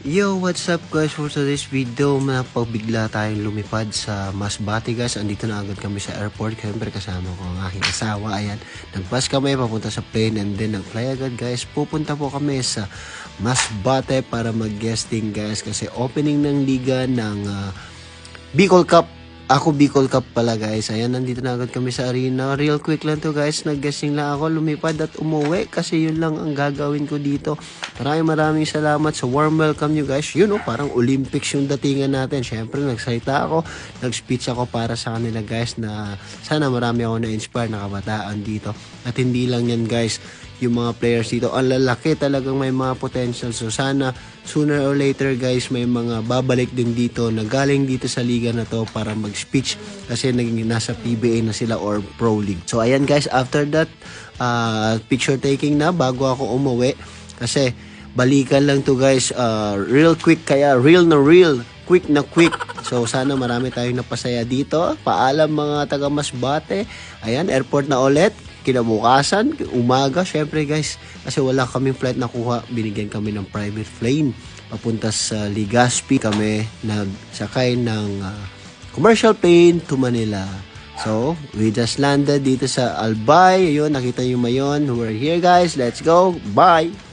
Yo, what's up guys? For today's video, napabigla tayong lumipad sa Masbate guys. Andito na agad kami sa airport. Siyempre kasama ko ang aking asawa. Ayan, nag-bus kami papunta sa plane and then nag-fly agad guys. Pupunta po kami sa Masbate para mag-guesting guys. Kasi opening ng liga ng Bicol Cup. Ako Bicol Cup pala guys. Ayan, nandito na agad kami sa arena. Real quick lang to guys. Nag-guesting lang ako, lumipad at umuwi. Kasi yun lang ang gagawin ko dito. Maraming salamat sa warm welcome nyo guys. You know, parang Olympics yung datingan natin. Syempre, nagsalita ako. Nag-speech ako para sa kanila guys na sana marami ako na-inspire na kabataan dito. At hindi lang yan guys. Yung mga players dito, ang lalaki talagang may mga potential. So sana sooner or later guys may mga babalik din dito na galing dito sa liga na to para mag-speech kasi naging nasa PBA na sila or Pro League. So ayan guys, after that picture taking na bago ako umuwi kasi balikan lang to guys, real quick, kaya real na real, quick na quick. So sana marami tayong napasaya dito. Paalam mga taga Masbate. Ayan, airport na ulit. Kinabukasan, umaga, syempre guys, kasi wala kaming flight nakuha, binigyan kami ng private plane papunta sa Legazpi. Kami nagsakay ng commercial plane to Manila. So, we just landed dito sa Albay. Ayun, nakita nyo mayon. We're here guys, let's go, bye!